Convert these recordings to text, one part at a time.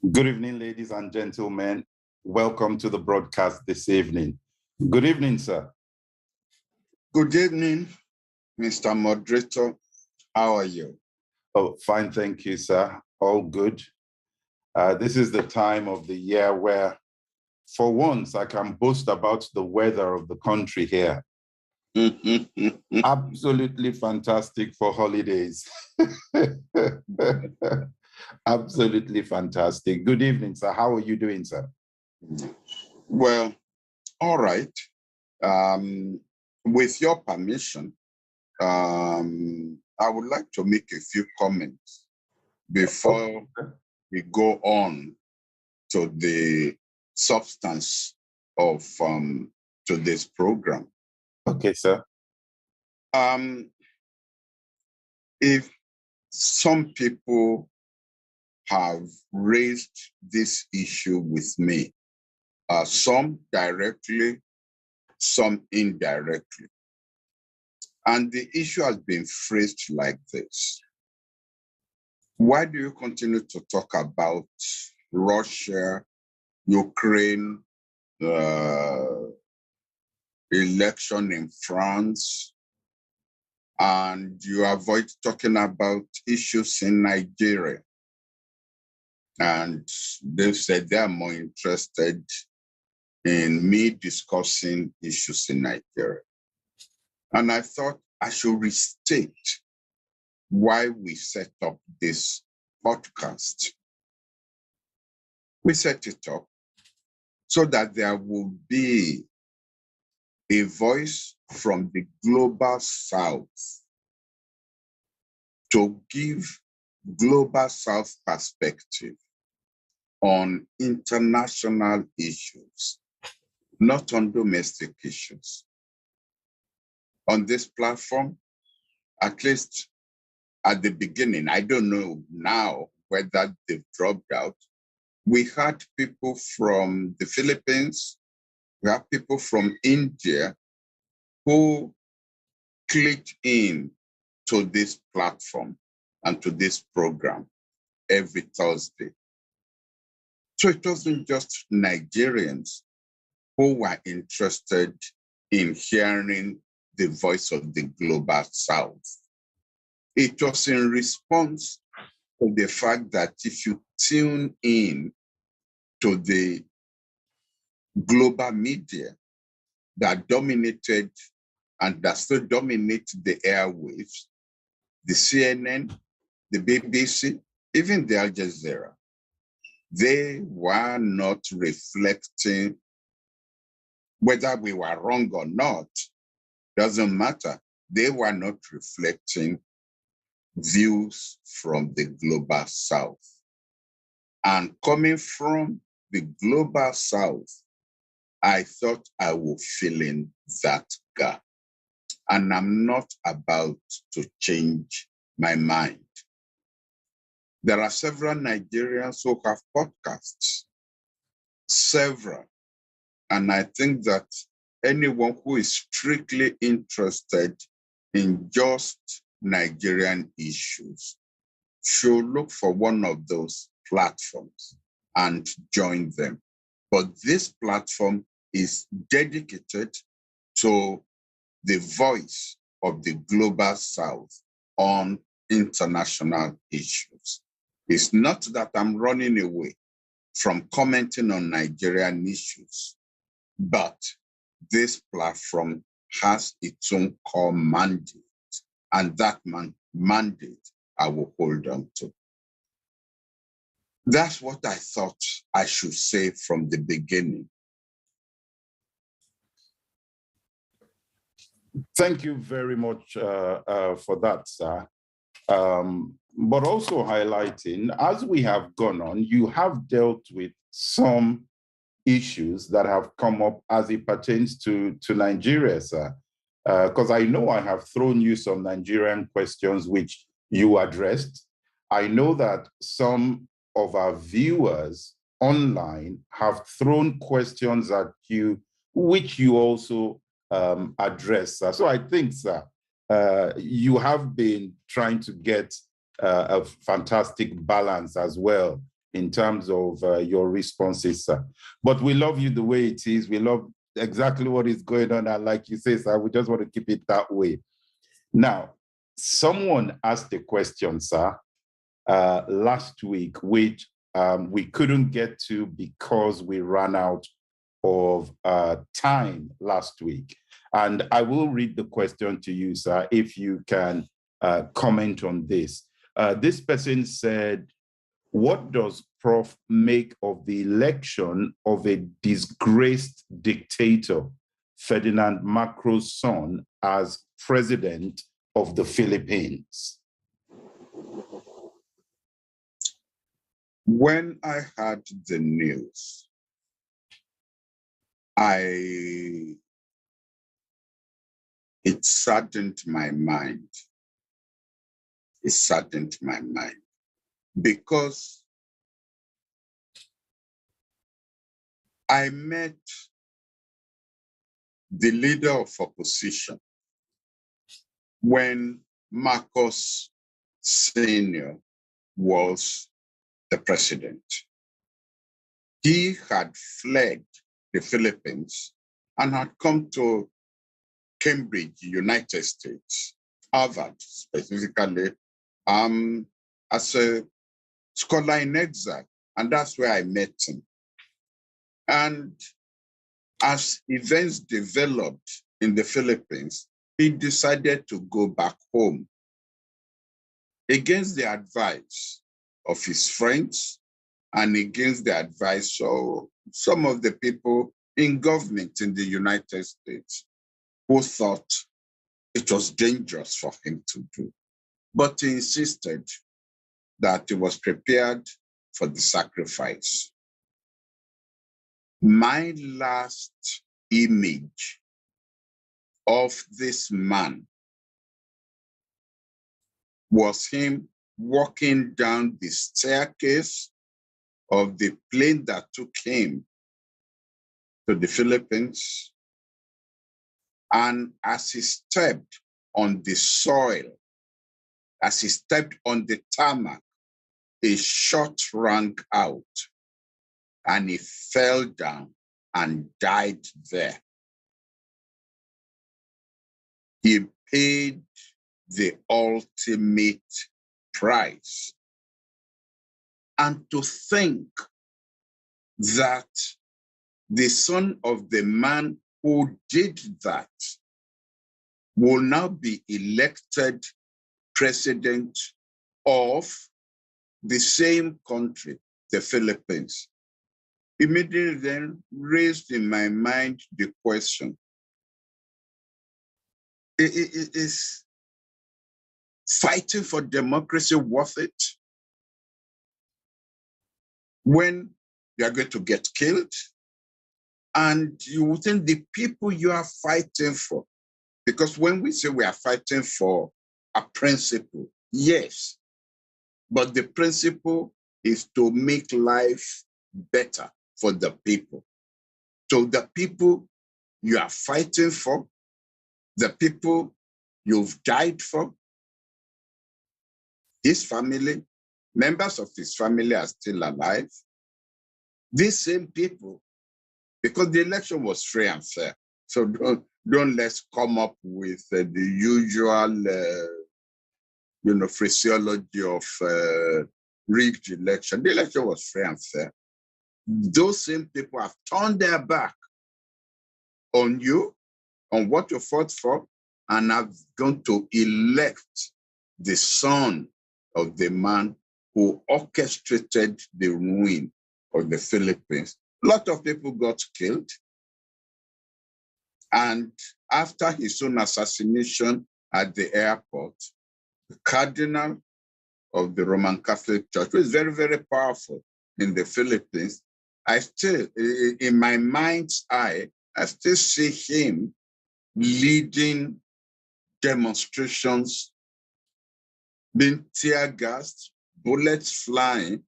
Good evening, ladies and gentlemen. Welcome to the broadcast this evening. Good evening, sir. Good evening, Mr. Moderator. How are you? Oh, fine, thank you, sir. All good. This is the time of the year where, for once, I can boast about the weather of the country here. Absolutely fantastic for holidays. Absolutely fantastic. Good evening, sir. How are you doing, sir? Well, all right. With your permission, I would like to make a few comments before we go on to the substance of today's program. Okay, sir. If some people have raised this issue with me, some directly, some indirectly. And the issue has been phrased like this. Why do you continue to talk about Russia, Ukraine, election in France, and you avoid talking about issues in Nigeria? And they've said they are more interested in me discussing issues in Nigeria. And I thought I should restate why we set up this podcast. We set it up so that there will be a voice from the global south to give global south perspective on international issues, not on domestic issues. On this platform, at least at the beginning, I don't know now whether they've dropped out, we had people from the Philippines, we have people from India who clicked in to this platform and to this program every Thursday. So it wasn't just Nigerians who were interested in hearing the voice of the global south. It was in response to the fact that if you tune in to the global media that dominated and that still dominate the airwaves, the CNN, the BBC, even the Al Jazeera, they were not reflecting, whether we were wrong or not, doesn't matter. They were not reflecting views from the global south. And coming from the global south, I thought I would fill in that gap. And I'm not about to change my mind. There are several Nigerians who have podcasts, several. And I think that anyone who is strictly interested in just Nigerian issues should look for one of those platforms and join them. But this platform is dedicated to the voice of the global south on international issues. It's not that I'm running away from commenting on Nigerian issues, but this platform has its own core mandate, and that mandate I will hold on to. That's what I thought I should say from the beginning. Thank you very much for that, sir. But also highlighting, as we have gone on, you have dealt with some issues that have come up as it pertains to Nigeria, sir. Because I know I have thrown you some Nigerian questions which you addressed. I know that some of our viewers online have thrown questions at you, which you also addressed, sir. So I think, sir, you have been trying to get a fantastic balance as well in terms of your responses, sir. But we love you the way it is. We love exactly what is going on. And like you say, sir, we just want to keep it that way. Now, someone asked a question, sir, last week, which we couldn't get to because we ran out of time last week. And I will read the question to you, sir, if you can comment on this. This person said, what does Prof make of the election of a disgraced dictator, Ferdinand Marcos's son, as president of the Philippines? When I heard the news, it saddened my mind. It saddened my mind because I met the leader of opposition when Marcos Sr. was the president. He had fled the Philippines and had come to Cambridge, United States, Harvard specifically, as a scholar in exile. And that's where I met him. And as events developed in the Philippines, he decided to go back home against the advice of his friends and against the advice of some of the people in government in the United States who thought it was dangerous for him to do. But he insisted that he was prepared for the sacrifice. My last image of this man was him walking down the staircase of the plane that took him to the Philippines. And as he stepped on the soil, as he stepped on the tarmac, a shot rang out and he fell down and died there. He paid the ultimate price. And to think that the son of the man who did that will now be elected president of the same country, the Philippines, immediately then raised in my mind the question, is fighting for democracy worth it? When you are going to get killed and you will think the people you are fighting for, because when we say we are fighting for a principle, yes, but the principle is to make life better for the people. So the people you are fighting for, the people you've died for, his family, members of his family are still alive. These same people, because the election was free and fair. So don't let's come up with the usual, phraseology of rigged election. The election was free and fair. Those same people have turned their back on you, on what you fought for, and have gone to elect the son of the man who orchestrated the ruin of the Philippines. A lot of people got killed. And after his own assassination at the airport, the Cardinal of the Roman Catholic Church, who is very, very powerful in the Philippines, I still, in my mind's eye, I still see him leading demonstrations, being tear gassed, bullets flying,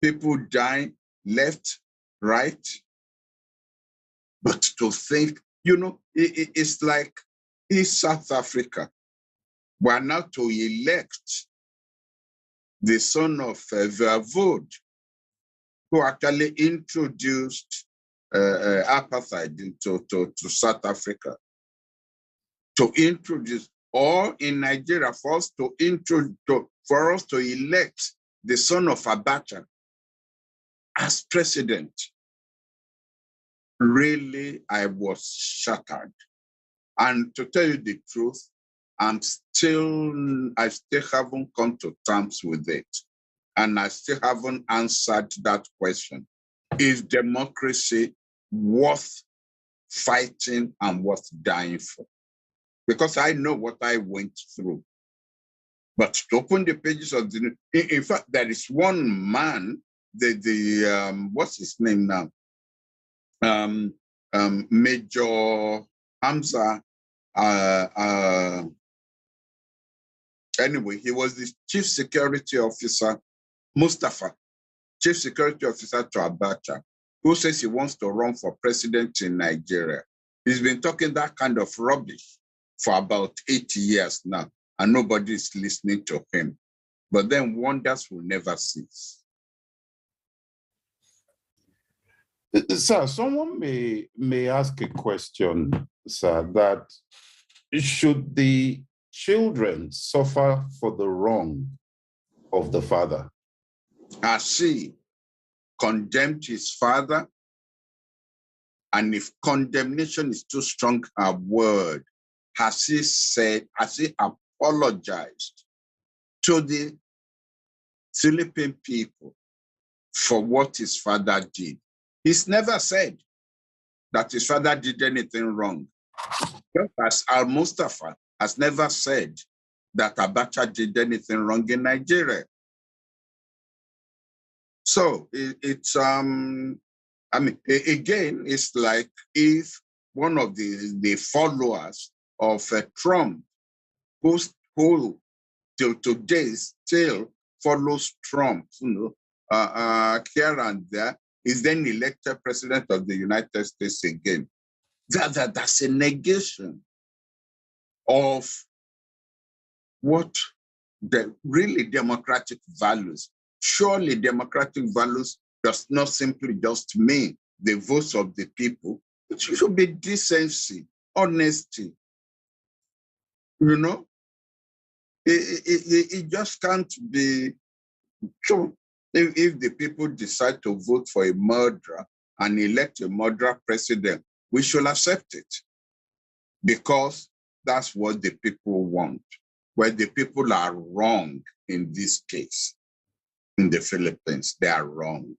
people dying left, right. But to think, it's like in South Africa, we are now to elect the son of Verwoerd who actually introduced apartheid to South Africa, to introduce, or in Nigeria, for us to elect the son of Abacha as president. Really, I was shattered. And to tell you the truth, I still haven't come to terms with it. And I still haven't answered that question. Is democracy worth fighting and worth dying for? Because I know what I went through. But to open the pages of the, in fact, there is one man, what's his name now? Major Hamza. Anyway, he was the chief security officer, Mustafa, chief security officer to Abacha, who says he wants to run for president in Nigeria. He's been talking that kind of rubbish for about 80 years now, and nobody is listening to him. But then wonders will never cease. Sir, someone may ask a question, sir, that should the children suffer for the wrong of the father? Has he condemned his father? And if condemnation is too strong a word, has he apologized to the Philippine people for what his father did? He's never said that his father did anything wrong. Just as Al-Mustafa has never said that Abacha did anything wrong in Nigeria. So it's, I mean, again, it's like if one of the followers of Trump, who till today still follows Trump, here and there, is then elected president of the United States again. That's a negation of what the really democratic values. Surely democratic values does not simply just mean the votes of the people. It should be decency, honesty. You know, it just can't be true. If the people decide to vote for a murderer and elect a murderer president, we should accept it because that's what the people want. Where the people are wrong in this case, in the Philippines, they are wrong.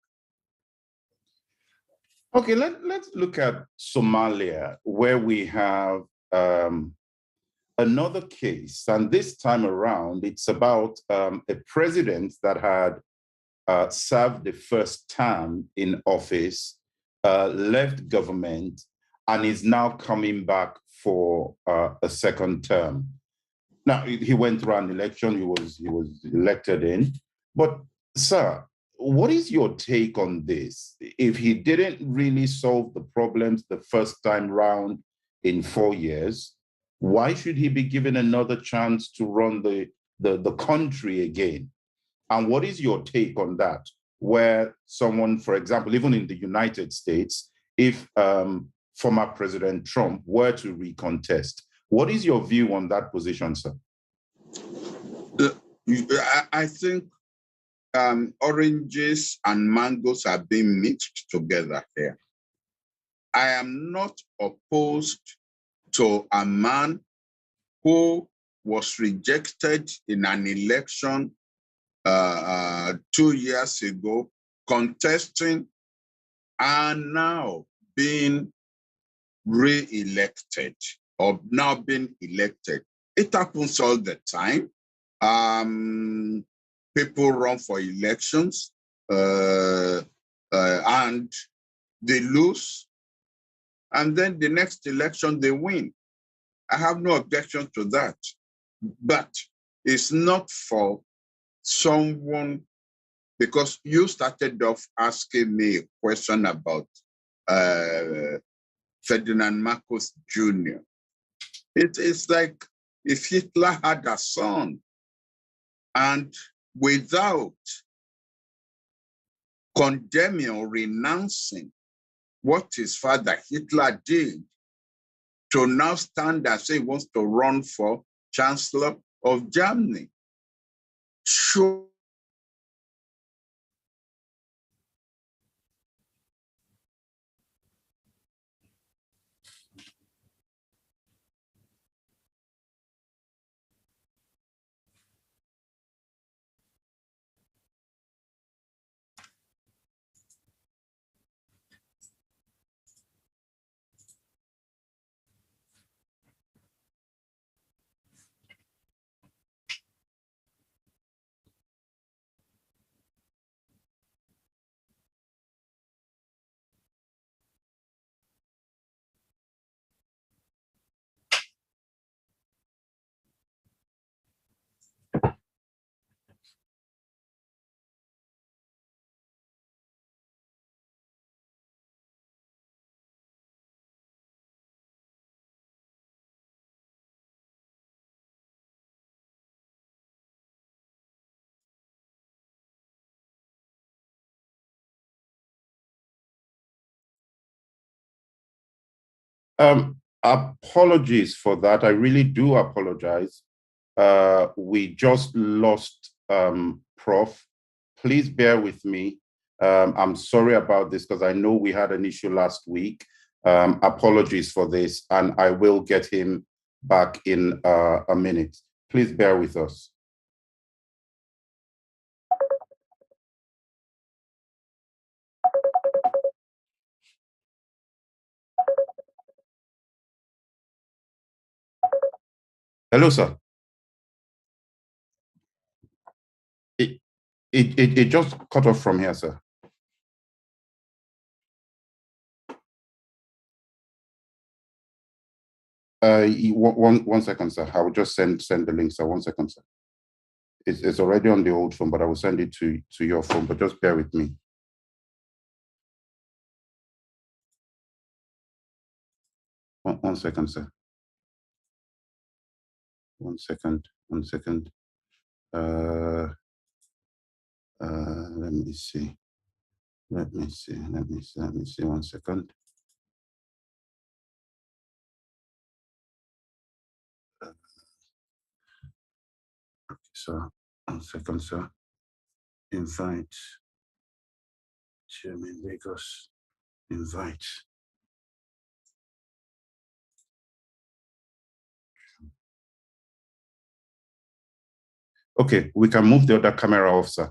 Okay, let's look at Somalia, where we have another case. And this time around, it's about a president that had served the first term in office, left government, and is now coming back for a second term. Now, he went through an election, he was elected in. But, sir, what is your take on this? If he didn't really solve the problems the first time round in 4 years, why should he be given another chance to run the country again? And what is your take on that? Where someone, for example, even in the United States, if former President Trump were to recontest, what is your view on that position, sir? I think oranges and mangoes are being mixed together here. I am not opposed to a man who was rejected in an election 2 years ago, contesting and now being re-elected or now being elected. It happens all the time. People run for elections and they lose, and then the next election they win. I have no objection to that, but it's not for someone, because you started off asking me a question about Ferdinand Marcos Jr. It's like if Hitler had a son and without condemning or renouncing what his father Hitler did, to now stand and say he wants to run for Chancellor of Germany. Sure. Apologies for that. I really do apologize. We just lost Prof. Please bear with me. I'm sorry about this because I know we had an issue last week. Apologies for this, and I will get him back in a minute. Please bear with us. Hello, sir. It just cut off from here, sir. One second, sir. I will just send the link, sir. 1 second, sir. It's already on the old phone, but I will send it to your phone, but just bear with me. One second, sir. 1 second, 1 second. Let me see. Let me see. 1 second. So, 1 second, sir. Invite. Chairman Lagos. Invite. Okay, we can move the other camera off, sir.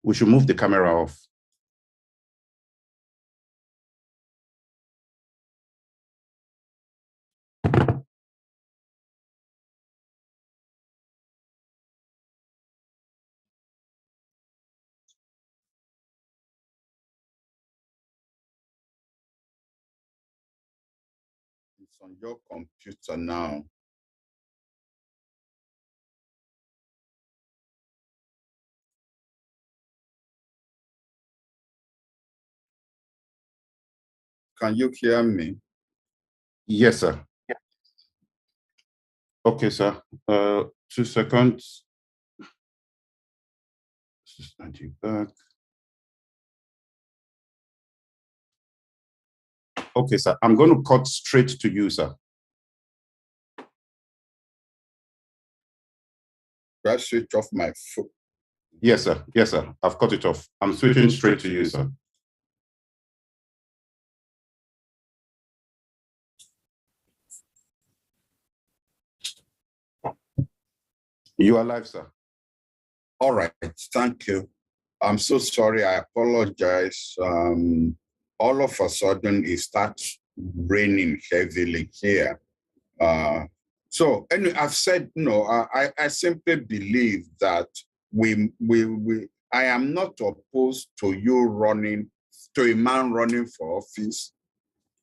We should move the camera off. It's on your computer now. Can you hear me? Yes, sir. Yeah. Okay, sir. 2 seconds. Just add you back. Okay, sir. I'm going to cut straight to you, sir. Do I switch off my phone? Yes, sir. Yes, sir. I've cut it off. I'm switching straight to you, sir. You are live, sir. All right. Thank you. I'm so sorry. I apologize. All of a sudden, it starts raining heavily here. So anyway, I've said no. I simply believe that I am not opposed to you running, to a man running for office,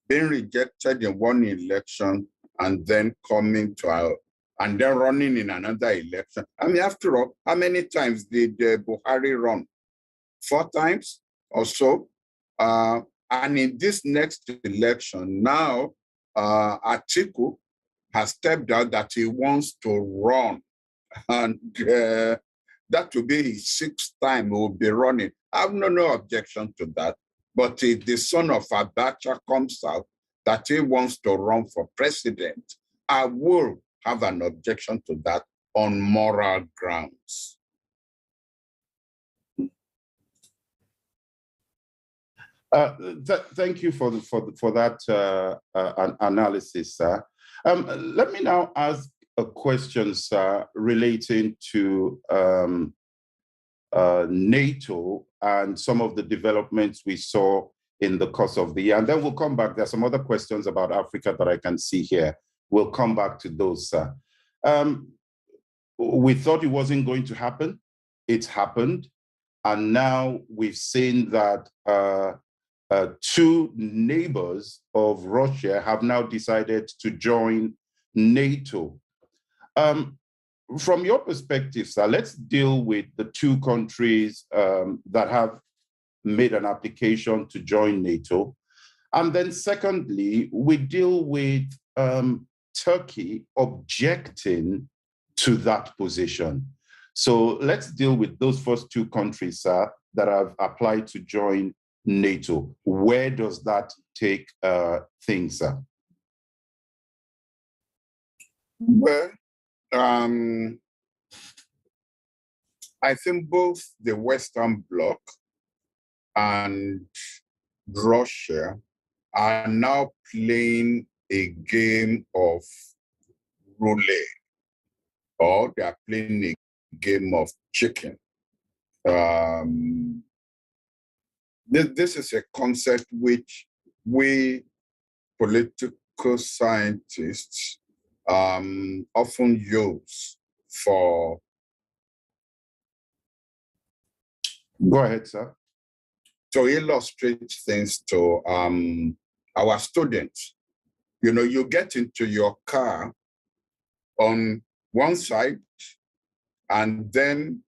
being rejected in one election, and then coming to and then running in another election. I mean, after all, how many times did Buhari run? 4 times or so. And in this next election, now Atiku has stepped out that he wants to run. And that will be his 6th time he will be running. I have no objection to that. But if the son of Abacha comes out that he wants to run for president, I will have an objection to that on moral grounds. Thank you for that analysis, sir. Let me now ask a question, sir, relating to NATO and some of the developments we saw in the course of the year. And then we'll come back. There are some other questions about Africa that I can see here. We'll come back to those, sir. We thought it wasn't going to happen. It's happened. And now we've seen that 2 neighbors of Russia have now decided to join NATO. From your perspective, sir, let's deal with the 2 countries that have made an application to join NATO. And then secondly, we deal with Turkey objecting to that position. So let's deal with those first 2 countries, sir, that have applied to join NATO. Where does that take things, sir? Well, I think both the Western Bloc and Russia are now playing a game of roulette, or they are playing a game of chicken. This is a concept which we political scientists often use for. Go ahead, sir. To illustrate things to our students. You know, you get into your car on one side, and then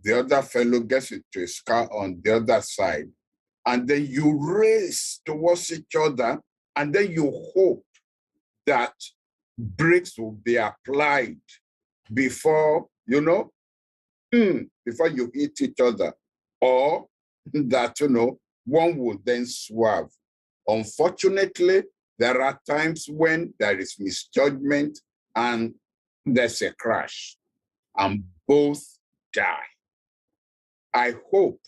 the other fellow gets into his car on the other side, and then you race towards each other, and then you hope that brakes will be applied before, you know, before you hit each other, or that, you know, one will then swerve. Unfortunately, there are times when there is misjudgment and there's a crash, and both die. I hope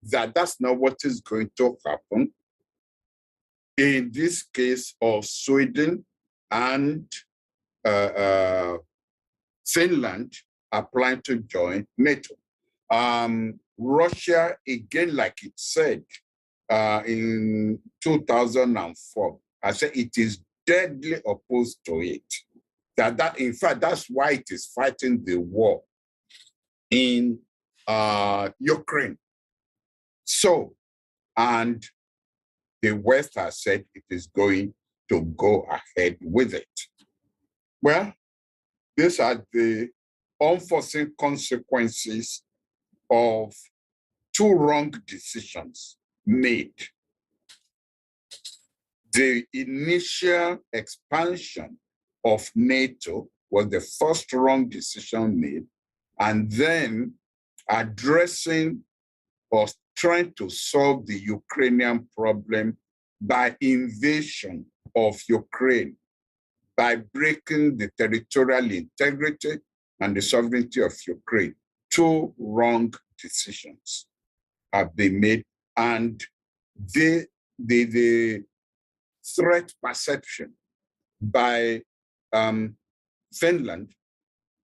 that that's not what is going to happen in this case of Sweden and Finland applying to join NATO. Russia, again, like it said in 2004, I said it is deadly opposed to it. In fact, that's why it is fighting the war in Ukraine. So, and the West has said it is going to go ahead with it. Well, these are the unforeseen consequences of 2 wrong decisions made. The initial expansion of NATO was the first wrong decision made, and then addressing or trying to solve the Ukrainian problem by invasion of Ukraine, by breaking the territorial integrity and the sovereignty of Ukraine. 2 wrong decisions have been made, and the threat perception by Finland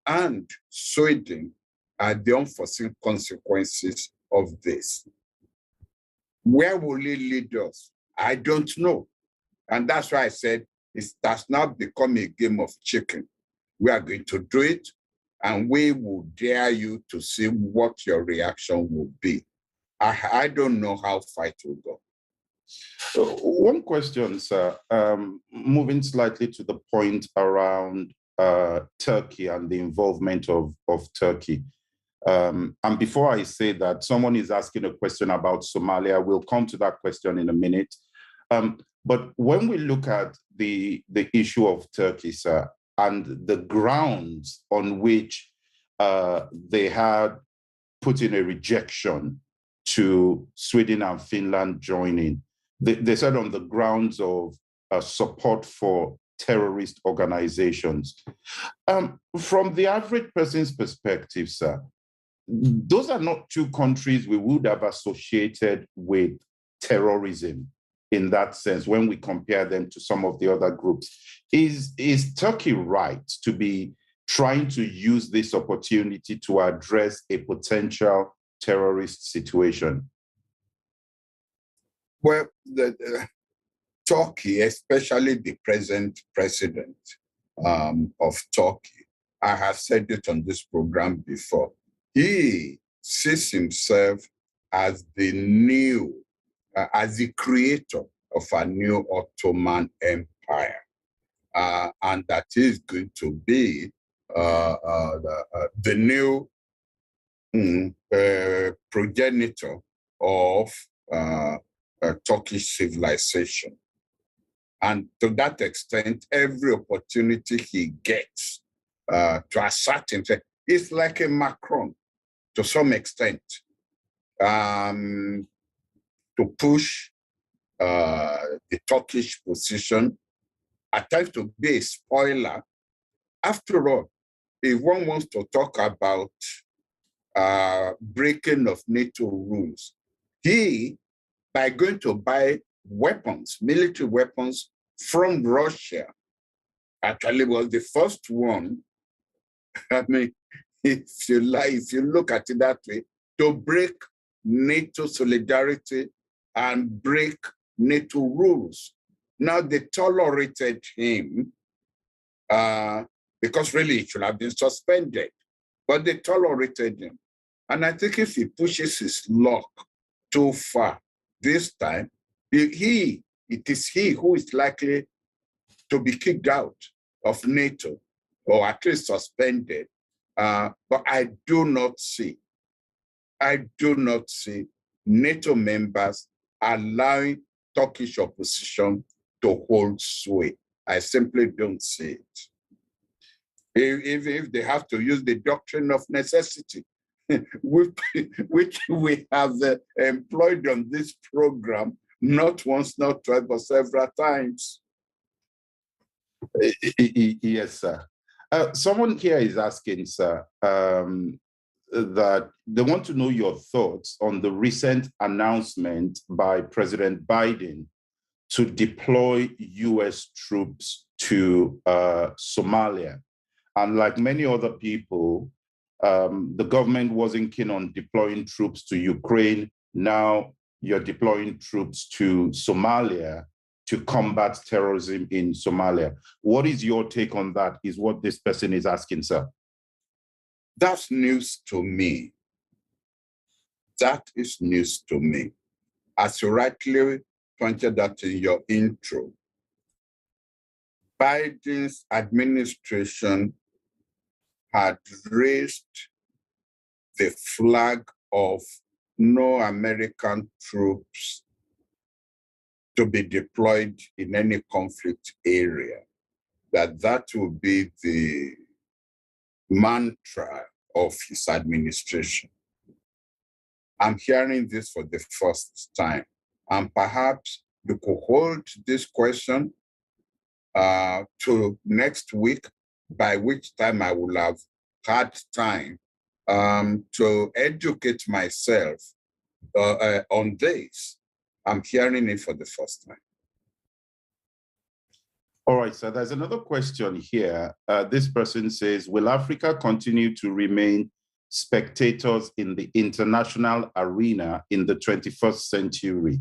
and Sweden are the unforeseen consequences of this. Where will it lead us? I don't know. And that's why I said it has now become a game of chicken. We are going to do it, and we will dare you to see what your reaction will be. I don't know how far it will go. One question, sir, moving slightly to the point around Turkey and the involvement of Turkey. And before I say that, someone is asking a question about Somalia. We'll come to that question in a minute. But when we look at the issue of Turkey, sir, and the grounds on which they had put in a rejection to Sweden and Finland joining. They said on the grounds of support for terrorist organizations. From the average person's perspective, sir, those are not two countries we would have associated with terrorism in that sense when we compare them to some of the other groups. Is Turkey right to be trying to use this opportunity to address a potential terrorist situation? Well, Turkey, especially the present president of Turkey, I have said it on this program before, he sees himself as the new, as the creator of a new Ottoman Empire. And that is going to be the new progenitor of Turkish civilization. And to that extent, every opportunity he gets to assert himself, it's like a Macron to some extent, to push the Turkish position, at times to be a spoiler. After all, if one wants to talk about breaking of NATO rules, he, by going to buy weapons, military weapons from Russia, actually was the first one, I mean, if you look at it that way, to break NATO solidarity and break NATO rules. Now they tolerated him because really it should have been suspended, but they tolerated him. And I think if he pushes his luck too far this time, it is he who is likely to be kicked out of NATO, or at least suspended. But I do not see NATO members allowing Turkish opposition to hold sway. I simply don't see it. If they have to use the doctrine of necessity, which we have employed on this program, not once, not twice, but several times. Yes, sir. Someone here is asking, sir, that they want to know your thoughts on the recent announcement by President Biden to deploy US troops to Somalia. And like many other people, the government wasn't keen on deploying troops to Ukraine. Now you're deploying troops to Somalia to combat terrorism in Somalia. What is your take on that, is what this person is asking, sir? That's news to me. That is news to me. As you rightly pointed out in your intro, Biden's administration had raised the flag of no American troops to be deployed in any conflict area, that will be the mantra of his administration. I'm hearing this for the first time, and perhaps you could hold this question to next week, by which time I will have had time to educate myself on this. I'm hearing it for the first time. All right, so there's another question here. This person says, will Africa continue to remain spectators in the international arena in the 21st century?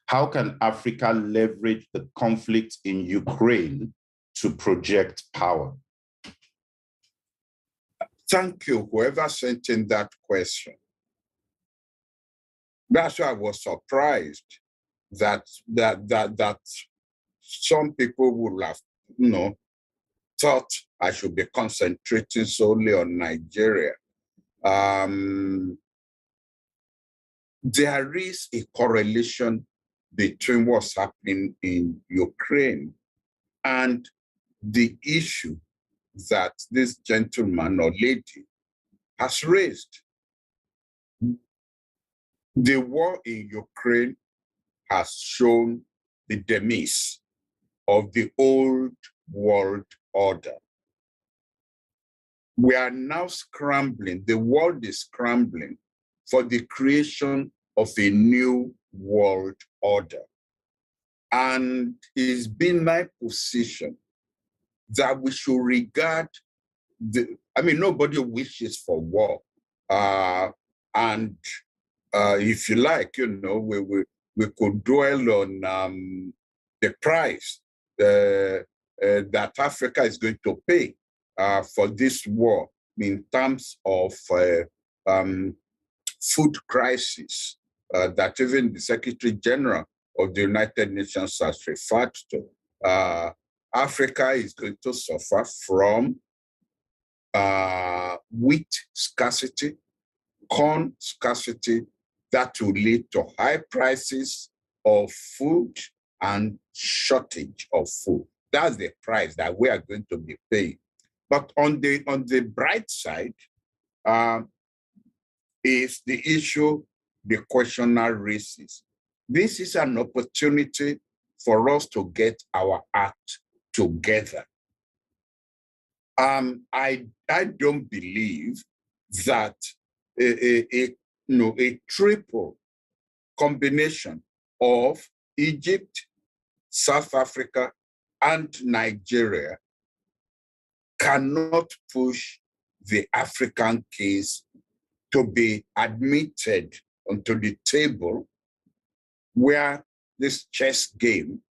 How can Africa leverage the conflict in Ukraine to project power? Thank you, whoever sent in that question. That's why I was surprised that some people would have, thought I should be concentrating solely on Nigeria. There is a correlation between what's happening in Ukraine and the issue that this gentleman or lady has raised. The war in Ukraine has shown the demise of the old world order. We are now scrambling, the world is scrambling for the creation of a new world order. And it's been my position that we should regard nobody wishes for war. And if you like, we could dwell on the price that Africa is going to pay for this war in terms of food crisis that even the Secretary General of the United Nations has referred to. Africa is going to suffer from wheat scarcity, corn scarcity, that will lead to high prices of food and shortage of food. That's the price that we are going to be paying. But on the bright side is the issue the questioner raises. This is an opportunity for us to get our act together. I don't believe that a triple combination of Egypt, South Africa, and Nigeria cannot push the African case to be admitted onto the table where this chess game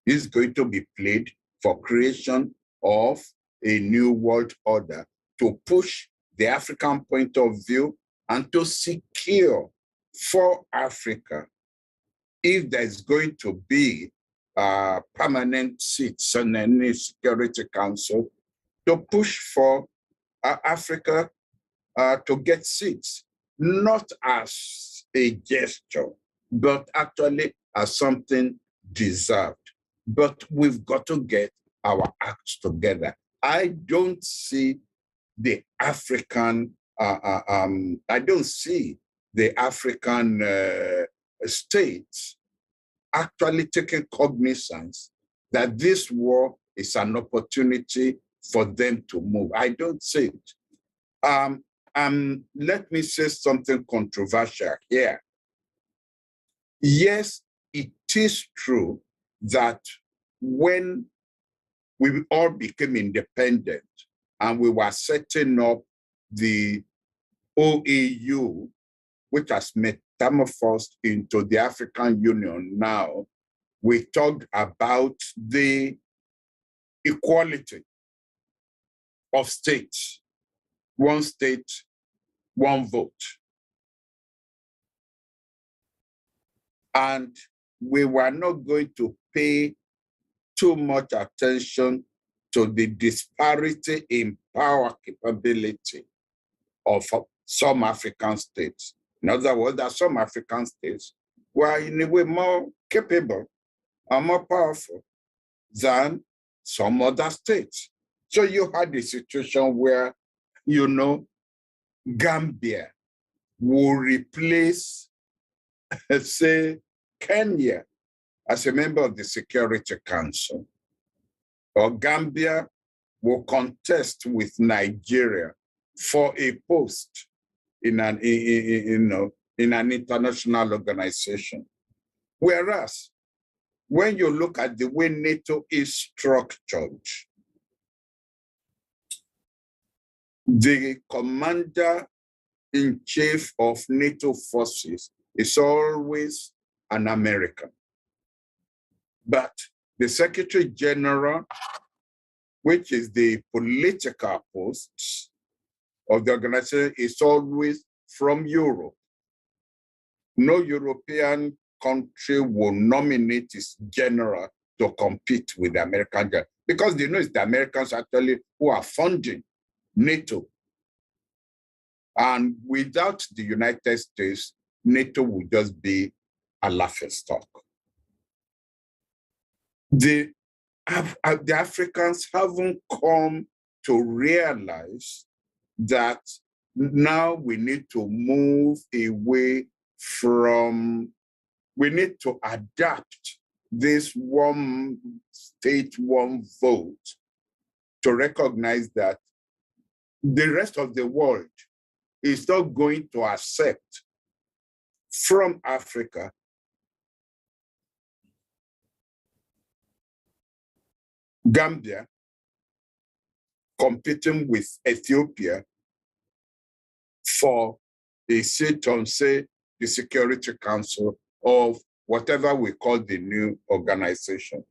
is going to be played for creation of a new world order to push the African point of view and to secure for Africa, if there's going to be permanent seats on any Security Council, to push for Africa to get seats, not as a gesture, but actually as something deserved. But we've got to get our acts together. I don't see the African, states actually taking cognizance that this war is an opportunity for them to move. I don't see it. Let me say something controversial here. Yes, it is true that when we all became independent and we were setting up the OAU, which has metamorphosed into the African Union now, we talked about the equality of states, one state, one vote. And we were not going to pay too much attention to the disparity in power capability of some African states. In other words, there are some African states who are in a way more capable and more powerful than some other states. So you had a situation where, Gambia will replace, say, Kenya as a member of the Security Council, or Gambia will contest with Nigeria for a post in an international organization. Whereas, when you look at the way NATO is structured, the commander-in-chief of NATO forces is always an American. But the Secretary General, which is the political post of the organization, is always from Europe. No European country will nominate its general to compete with the American general, because they know it's the Americans actually who are funding NATO. And without the United States, NATO would just be a laughingstock. The Africans haven't come to realize that now we need to move away we need to adapt this one state, one vote to recognize that the rest of the world is not going to accept from Africa Gambia competing with Ethiopia for a seat on, say, the Security Council of whatever we call the new organization.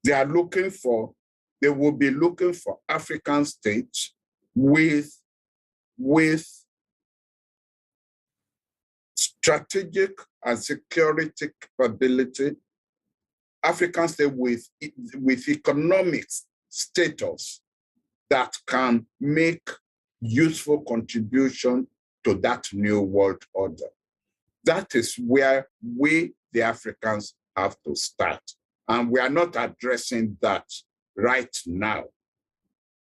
They will be looking for African states with strategic and security capability, African states with economic status that can make useful contribution to that new world order. That is where we, the Africans, have to start. And we are not addressing that right now.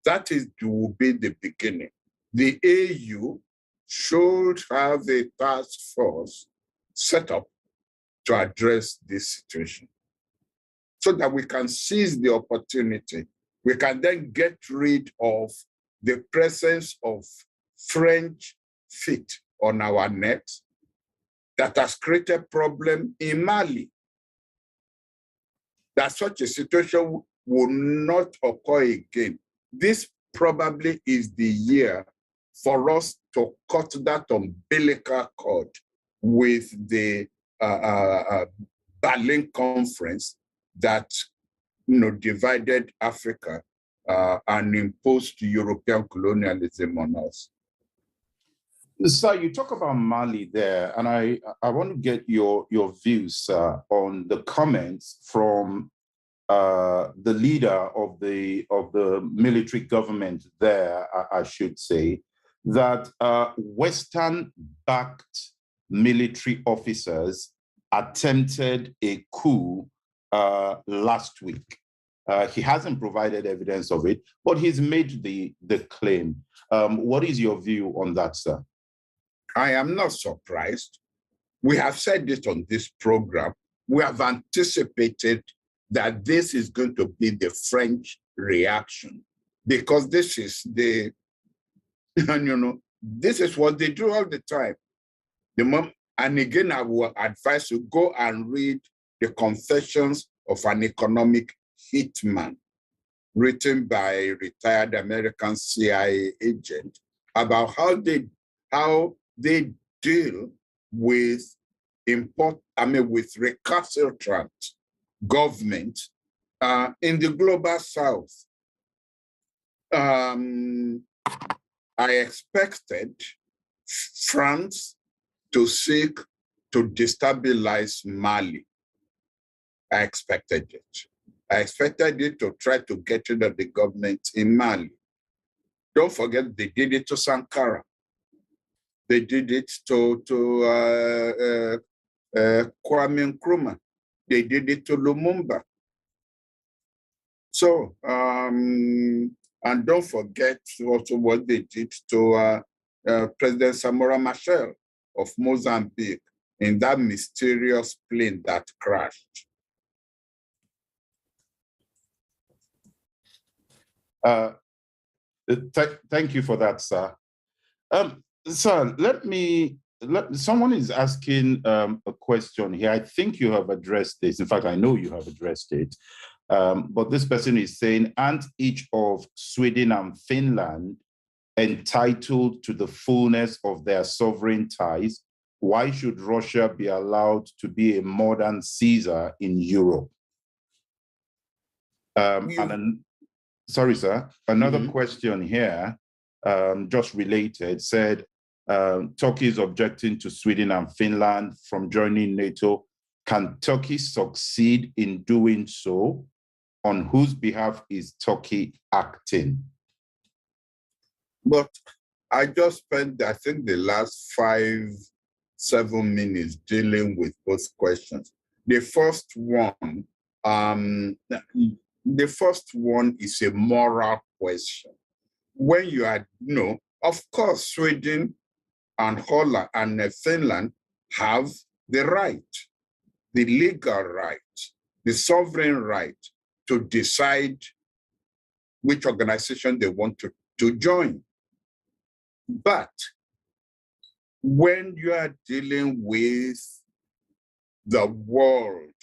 That will be the beginning. The AU should have a task force set up to address this situation so that we can seize the opportunity. We can then get rid of the presence of French feet on our necks that has created problem in Mali. That such a situation will not occur again. This probably is the year for us to cut that umbilical cord with the Berlin Conference that divided Africa and imposed European colonialism on us. Sir, you talk about Mali there, and I want to get your views on the comments from the leader of the military government there, I should say, that Western-backed military officers attempted a coup last week. He hasn't provided evidence of it, but he's made the claim. What is your view on that, sir? I am not surprised. We have said it on this program. We have anticipated that this is going to be the French reaction because this is the, this is what they do all the time. And again, I will advise you, go and read the Confessions of an Economic Hitman, written by a retired American CIA agent, about how they deal with with recalcitrant government in the global South. I expected France to seek to destabilize Mali. I expected it. I expected it to try to get rid of the government in Mali. Don't forget, they did it to Sankara. They did it to Kwame Nkrumah. They did it to Lumumba. So, and don't forget also what they did to President Samora Machel of Mozambique in that mysterious plane that crashed. Thank you for that, sir. Sir, someone is asking a question here. I think you have addressed this. In fact, I know you have addressed it. But this person is saying, aren't each of Sweden and Finland entitled to the fullness of their sovereign ties? Why should Russia be allowed to be a modern Caesar in Europe? Sorry, sir. Another question here, just related, said, Turkey is objecting to Sweden and Finland from joining NATO. Can Turkey succeed in doing so? On whose behalf is Turkey acting? But I just spent, I think, the last 5-7 minutes dealing with both questions. The first one is a moral question. When you are, of course, Sweden and Holland and Finland have the right, the legal right, the sovereign right to decide which organization they want to join. But when you are dealing with the world,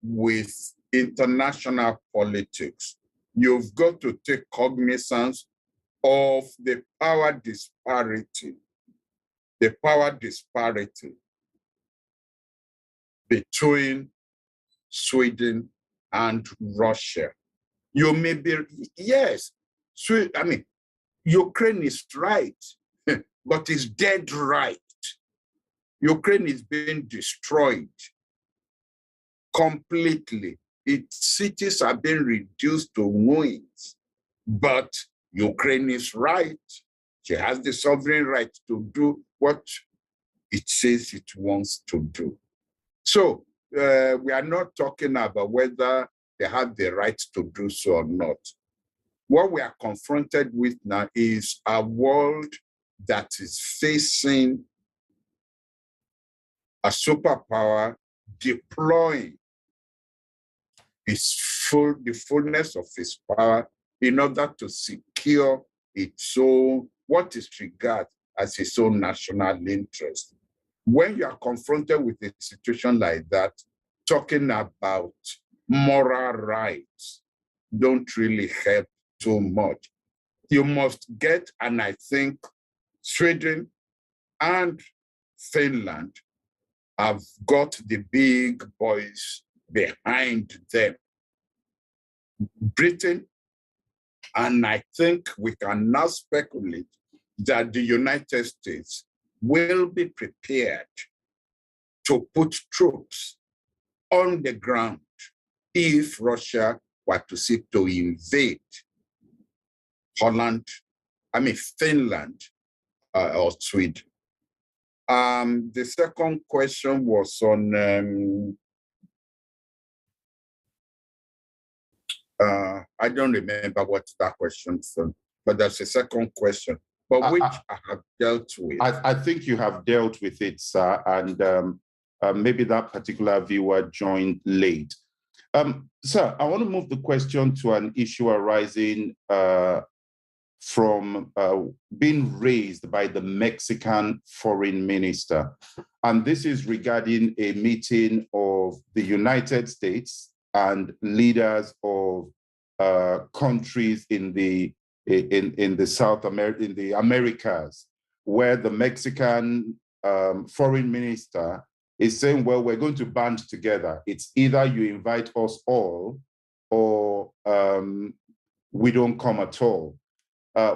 with international politics, you've got to take cognizance of the power disparity between Sweden and Russia. You may be, yes, Ukraine is right, but it's dead right. Ukraine is being destroyed completely. Its cities are being reduced to ruins, but Ukraine is right. She has the sovereign right to do what it says it wants to do. So we are not talking about whether they have the right to do so or not. What we are confronted with now is a world that is facing a superpower deploying the fullness of its power in order to secure its own, what is regarded as its own national interest. When you are confronted with a situation like that, talking about moral rights don't really help too much. You must get, and I think Sweden and Finland have got the big boys behind them. Britain, and I think we can now speculate that the United States will be prepared to put troops on the ground if Russia were to seek to invade Finland or Sweden. The second question was on, I don't remember what that question was, but there's a second question, but which I have dealt with. I think you have dealt with it, sir, and maybe that particular viewer joined late. Sir, I want to move the question to an issue arising from being raised by the Mexican foreign minister. And this is regarding a meeting of the United States and leaders of countries in the South America, in the Americas, where the Mexican foreign minister is saying, well, we're going to band together. It's either you invite us all or we don't come at all.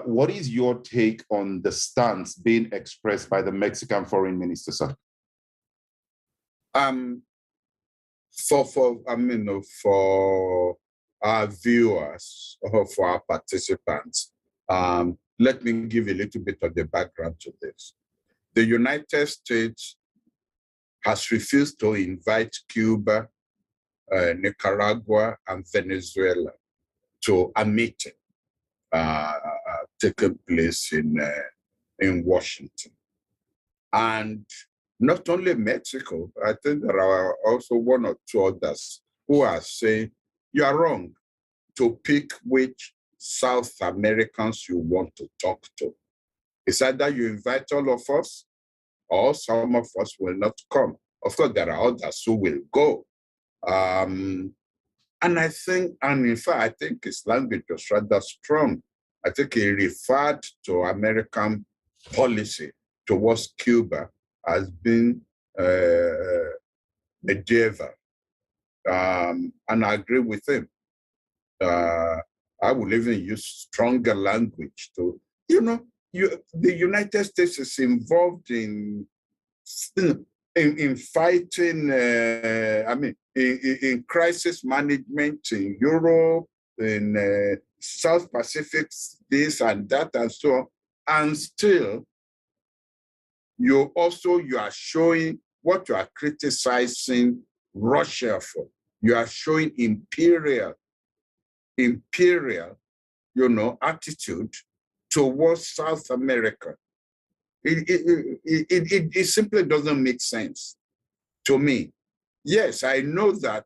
What is your take on the stance being expressed by the Mexican foreign minister, sir? For our viewers or for our participants, let me give a little bit of the background to this. The United States has refused to invite Cuba, Nicaragua, and Venezuela to a meeting taking place in Washington. And not only Mexico, I think there are also one or two others who are saying, you are wrong to pick which South Americans you want to talk to. It's either you invite all of us or some of us will not come. Of course, there are others who will go. And I think, and in fact, I think his language was rather strong. I think he referred to American policy towards Cuba as being medieval. And I agree with him. I will even use stronger language to, the United States is involved in fighting, in crisis management in Europe, in South Pacific, this and that and so on. And still, you are showing what you are criticizing Russia for. You are showing imperial, attitude towards South America. it simply doesn't make sense to me. Yes, I know that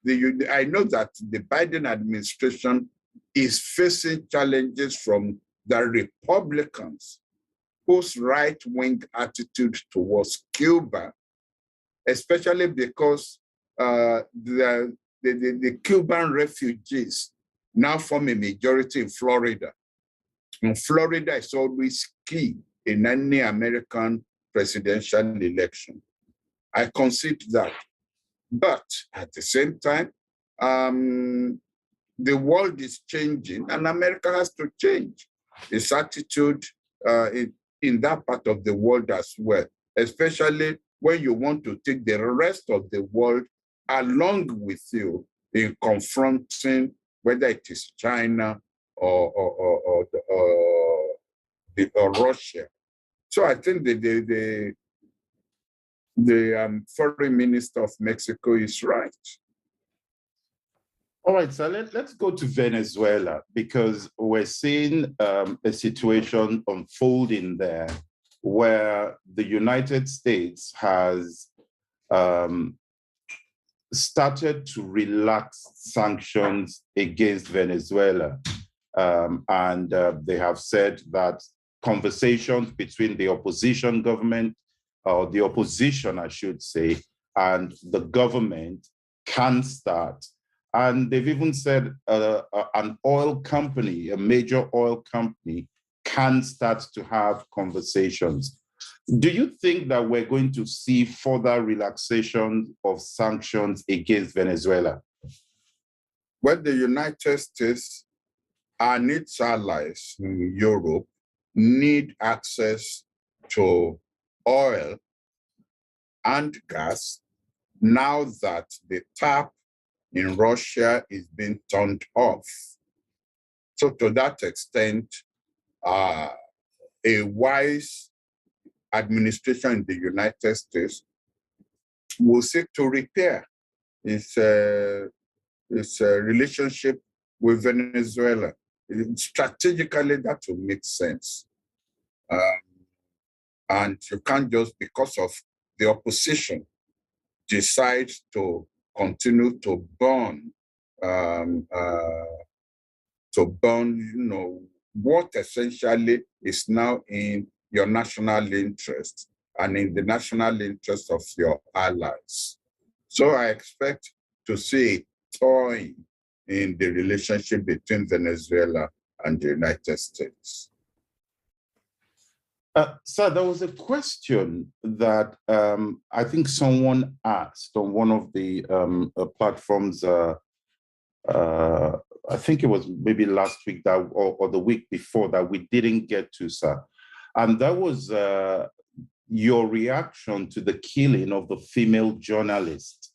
the Biden administration is facing challenges from the Republicans, whose right-wing attitude towards Cuba, especially because the Cuban refugees now form a majority in Florida. And Florida is always key in any American presidential election. I concede that. But at the same time, the world is changing and America has to change its attitude in that part of the world as well, especially when you want to take the rest of the world along with you in confronting whether it is China or Russia. So I think the foreign minister of Mexico is right. All right, so let's go to Venezuela, because we're seeing a situation unfolding there where the United States has started to relax sanctions against Venezuela. And they have said that conversations between the opposition government, or the opposition, I should say, and the government can start. And they've even said an oil company, a major oil company, can start to have conversations. Do you think that we're going to see further relaxation of sanctions against Venezuela? Well, the United States and its allies in Europe need access to oil and gas now that the tap in Russia is being turned off. So to that extent, a wise administration in the United States will seek to repair its relationship with Venezuela. Strategically, that will make sense. And you can't just, because of the opposition, decide to continue to burn, what essentially is now in your national interest and in the national interest of your allies. So I expect to see a thawing in the relationship between Venezuela and the United States. Sir, there was a question that I think someone asked on one of the platforms. I think it was maybe last week that, or the week before, that we didn't get to, sir. And that was your reaction to the killing of the female journalist.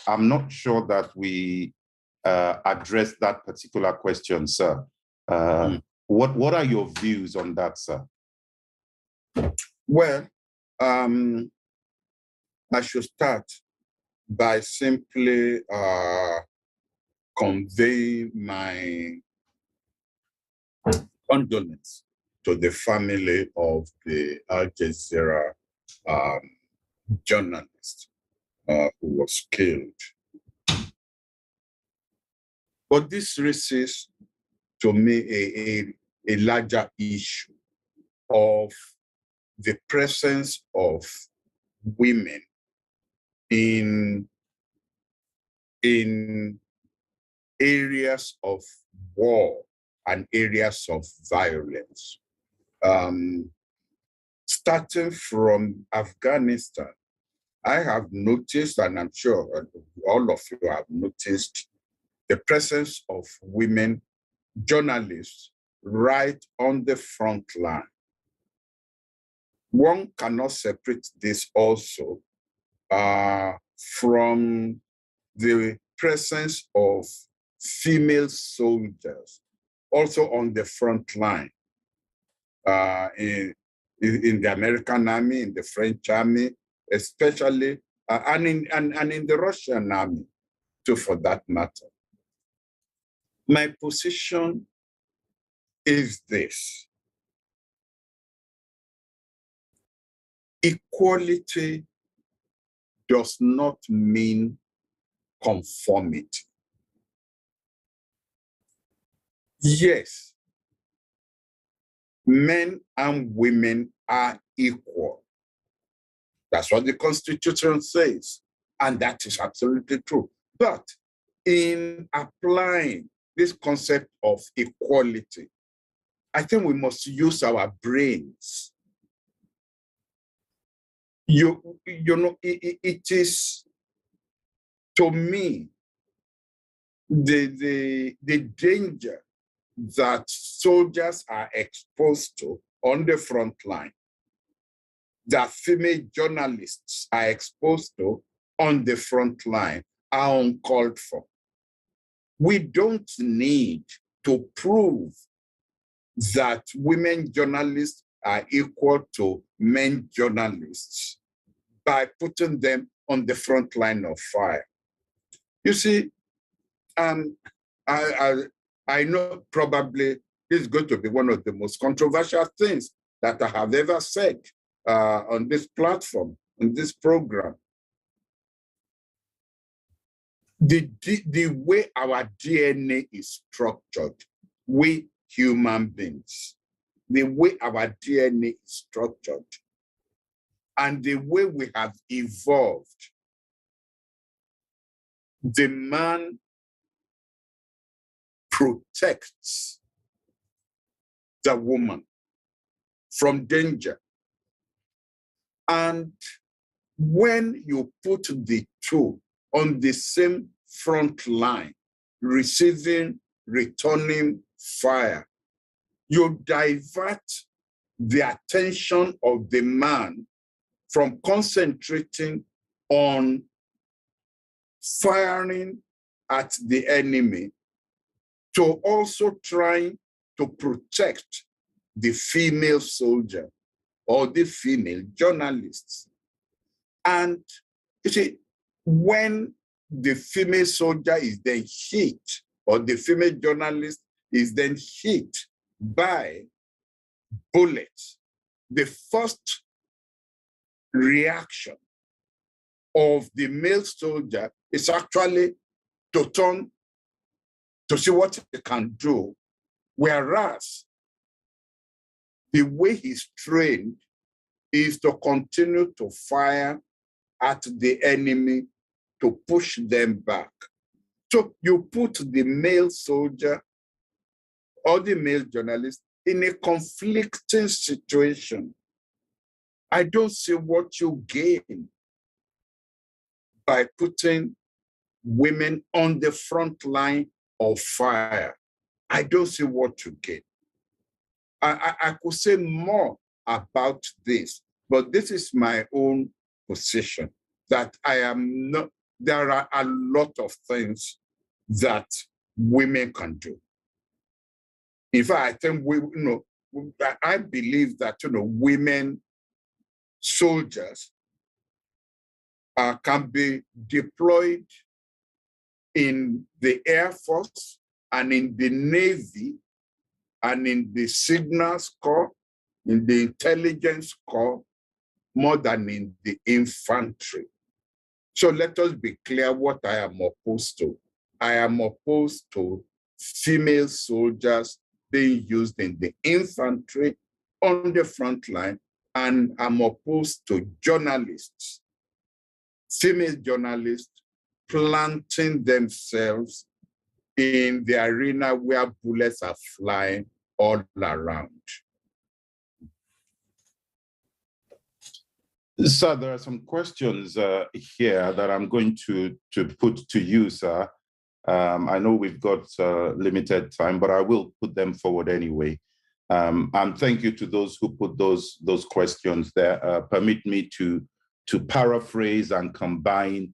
I'm not sure that we addressed that particular question, sir. What are your views on that, sir? Well, I should start by simply convey my condolence to the family of the Al Jazeera journalist who was killed. But this raises to me a larger issue of the presence of women in areas of war and areas of violence. Starting from Afghanistan, I have noticed, and I'm sure all of you have noticed, the presence of women journalists right on the front line. One cannot separate this also from the presence of female soldiers also on the front line in the American army, in the French army, especially, and in the Russian army too, for that matter. My position is this. Equality does not mean conformity. Yes, men and women are equal. That's what the Constitution says, and that is absolutely true. But in applying this concept of equality, I think we must use our brains. You know, it is, to me, the danger that soldiers are exposed to on the front line, that female journalists are exposed to on the front line, are uncalled for. We don't need to prove that women journalists are equal to men journalists by putting them on the front line of fire. You see, I know probably this is going to be one of the most controversial things that I have ever said on this platform, on this program. The way our DNA is structured, we human beings, the way our DNA is structured, and the way we have evolved, the man protects the woman from danger. And when you put the two on the same front line, receiving, returning fire, you divert the attention of the man from concentrating on firing at the enemy to also trying to protect the female soldier or the female journalists. And you see, when the female soldier is then hit, or the female journalist is then hit by bullets, the first reaction of the male soldier is actually to turn to see what he can do, whereas the way he's trained is to continue to fire at the enemy to push them back. So you put the male soldier or the male journalist in a conflicting situation. I don't see what you gain by putting women on the front line of fire. I don't see what you gain. I could say more about this, but this is my own position, that I am not, there are a lot of things that women can do. In fact, I think I believe that women soldiers can be deployed in the Air Force and in the Navy and in the Signals Corps, in the Intelligence Corps, more than in the infantry. So let us be clear what I am opposed to. I am opposed to female soldiers being used in the infantry on the front line, and I'm opposed to journalists, female journalists, planting themselves in the arena where bullets are flying all around. Sir, there are some questions here that I'm going to put to you, sir. I know we've got limited time, but I will put them forward anyway. And thank you to those who put those questions there. Permit me to paraphrase and combine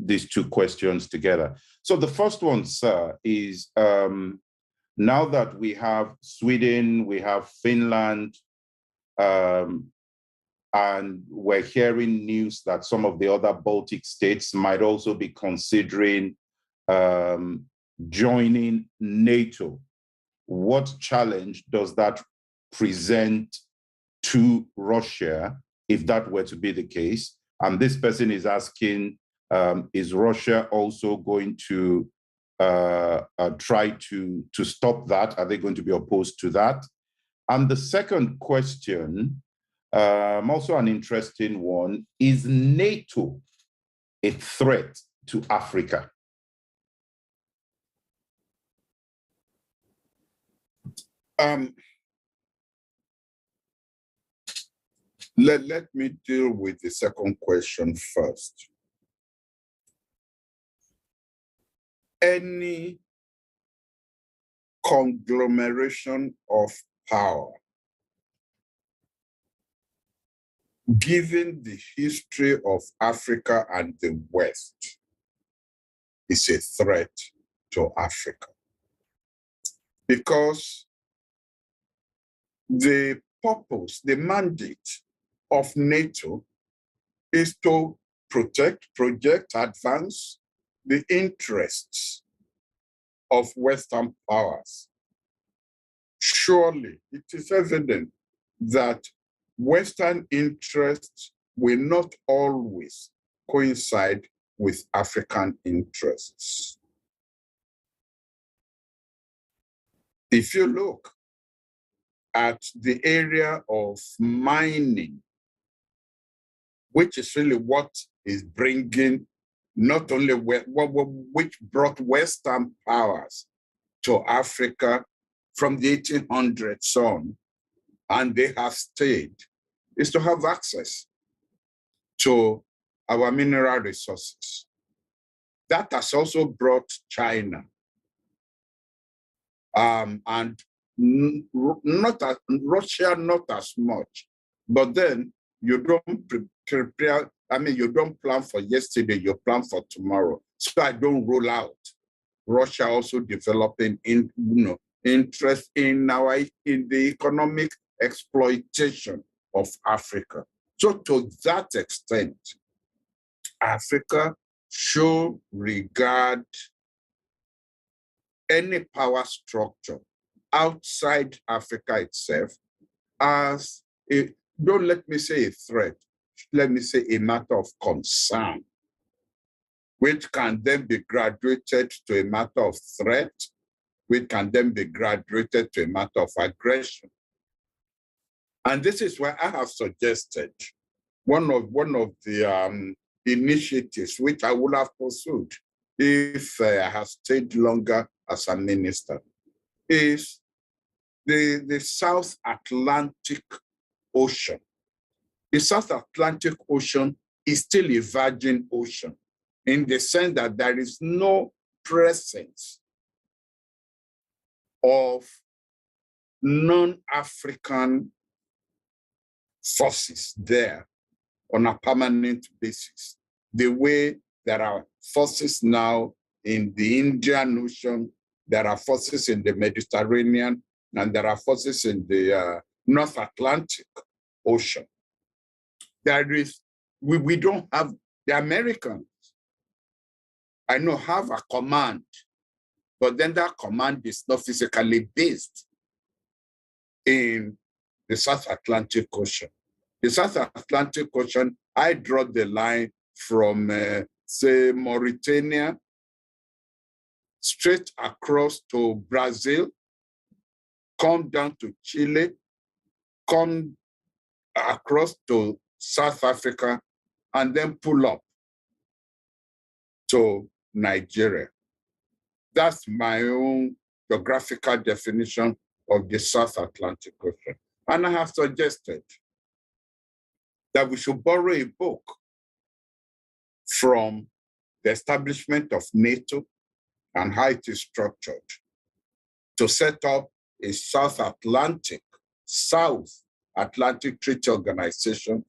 these two questions together. So the first one, sir, is now that we have Sweden, we have Finland, and we're hearing news that some of the other Baltic states might also be considering joining NATO. What challenge does that present to Russia if that were to be the case. And this person is asking, is Russia also going to try to stop that? Are they going to be opposed to that? And the second question, also an interesting one, is NATO a threat to Africa? Let me deal with the second question first. Any conglomeration of power, given the history of Africa and the West, is a threat to Africa. Because the purpose, the mandate of NATO is to protect, project, advance the interests of Western powers. Surely it is evident that Western interests will not always coincide with African interests. If you look at the area of mining, which is really what is bringing not only which brought Western powers to Africa from the 1800s on, and they have stayed, is to have access to our mineral resources. That has also brought China, and not as, Russia, not as much. But then you don't prepare, you don't plan for yesterday, you plan for tomorrow. So I don't rule out Russia also developing interest in the economic exploitation of Africa. So to that extent, Africa should regard any power structure outside Africa itself as don't let me say a threat, let me say a matter of concern, which can then be graduated to a matter of threat, which can then be graduated to a matter of aggression. And this is why I have suggested one of the initiatives which I would have pursued if I had stayed longer as a minister, is the South Atlantic Ocean. The South Atlantic Ocean is still a virgin ocean in the sense that there is no presence of non-African forces there on a permanent basis, the way there are forces now in the Indian Ocean, there are forces in the Mediterranean, and there are forces in the North Atlantic Ocean. We don't have, the Americans, I know, have a command, but then that command is not physically based in the South Atlantic Ocean. The South Atlantic Ocean, I draw the line from, say, Mauritania, straight across to Brazil, come down to Chile, come across to South Africa, and then pull up to Nigeria. That's my own geographical definition of the South Atlantic Ocean. And I have suggested that we should borrow a book from the establishment of NATO and how it is structured to set up a South Atlantic Treaty Organization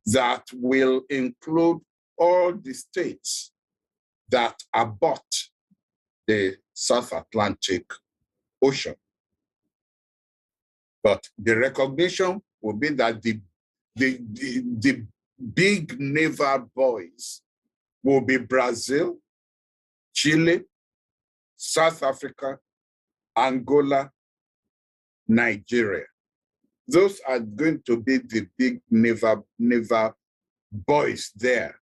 that will include all the states that abut the South Atlantic Ocean. But the recognition will be that the big naval boys will be Brazil, Chile, South Africa, Angola, Nigeria. Those are going to be the big naval boys there.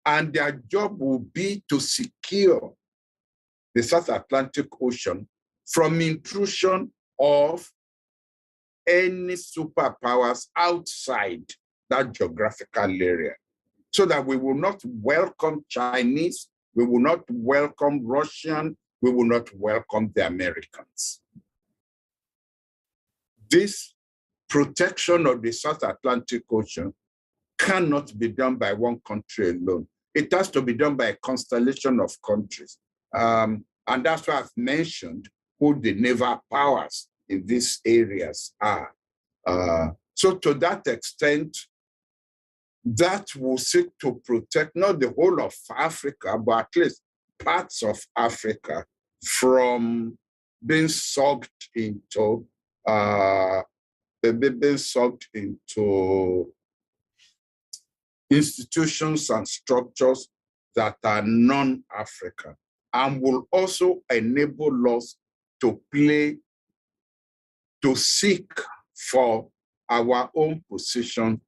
And their job will be to secure the South Atlantic Ocean from intrusion of any superpowers outside that geographical area, so that we will not welcome Chinese, we will not welcome Russian, we will not welcome the Americans. This protection of the South Atlantic Ocean cannot be done by one country alone. It has to be done by a constellation of countries. And that's why I've mentioned who the naval powers in these areas are. So to that extent, that will seek to protect not the whole of Africa, but at least parts of Africa from being sucked into institutions and structures that are non-African, and will also enable us to seek for our own position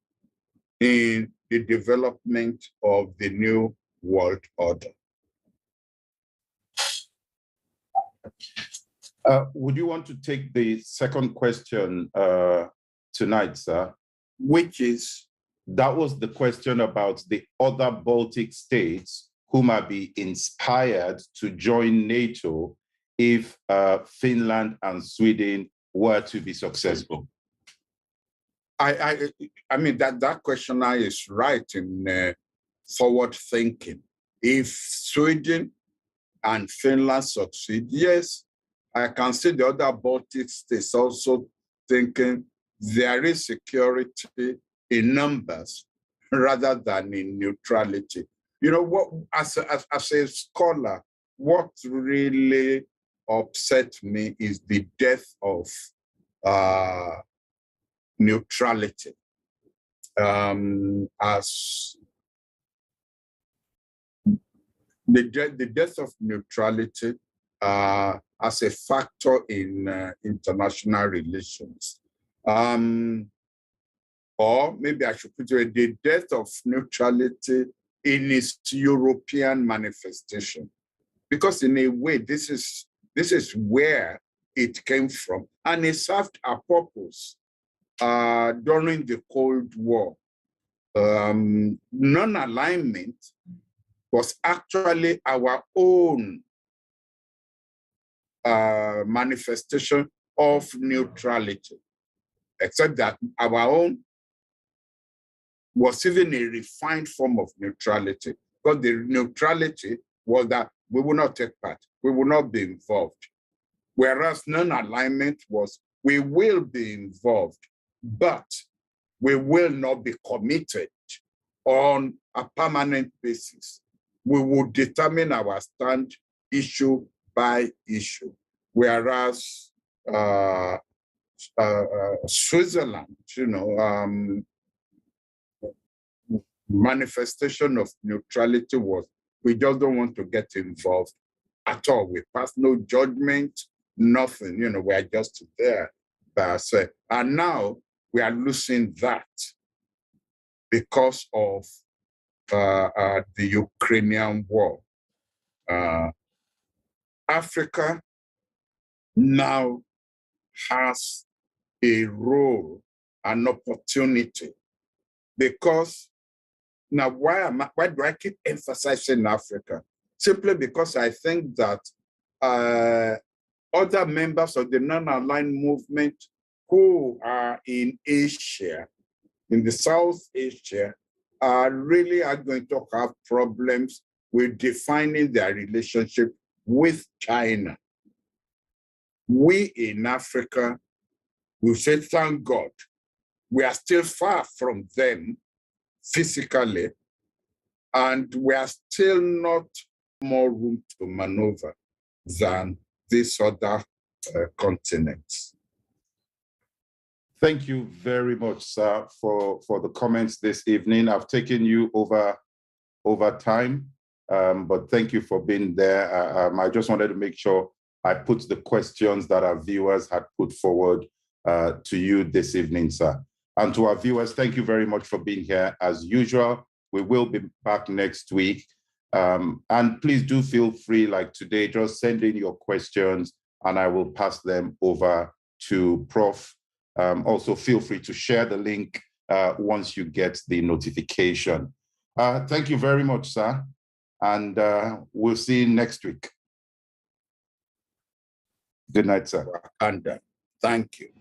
in the development of the new world order. Would you want to take the second question tonight, sir? Which is? That was the question about the other Baltic states who might be inspired to join NATO if Finland and Sweden were to be successful. I mean, that questioner is right in forward thinking. If Sweden and Finland succeed, yes, I can see the other Baltic states also thinking there is security in numbers rather than in neutrality. You know what? As a scholar, what really upset me is the death of neutrality. As the death of neutrality as a factor in international relations. Or maybe I should put it, the death of neutrality in its European manifestation. Because in a way, this is where it came from. And it served a purpose during the Cold War. Non-alignment was actually our own manifestation of neutrality, except that our own was even a refined form of neutrality, because the neutrality was that we will not take part, we will not be involved. Whereas non-alignment was, we will be involved, but we will not be committed on a permanent basis. We will determine our stand issue by issue. Whereas Switzerland, manifestation of neutrality was, we just don't want to get involved at all. We pass no judgment, nothing, we are just there. And now we are losing that because of the Ukrainian war. Africa now has a role, an opportunity, because now why do I keep emphasizing Africa? Simply because I think that other members of the non-aligned movement who are in Asia, in the South Asia, really are going to have problems with defining their relationship with China. We in Africa, we say, thank God, we are still far from them physically, and we are still not more room to maneuver than these other continents. Thank you very much, sir, for the comments this evening. I've taken you over time, but thank you for being there. I just wanted to make sure I put the questions that our viewers had put forward to you this evening, sir. And to our viewers, thank you very much for being here as usual. We will be back next week. And please do feel free, like today, just send in your questions and I will pass them over to Prof. Also, feel free to share the link once you get the notification. Thank you very much, sir. And we'll see you next week. Good night, sir. And thank you.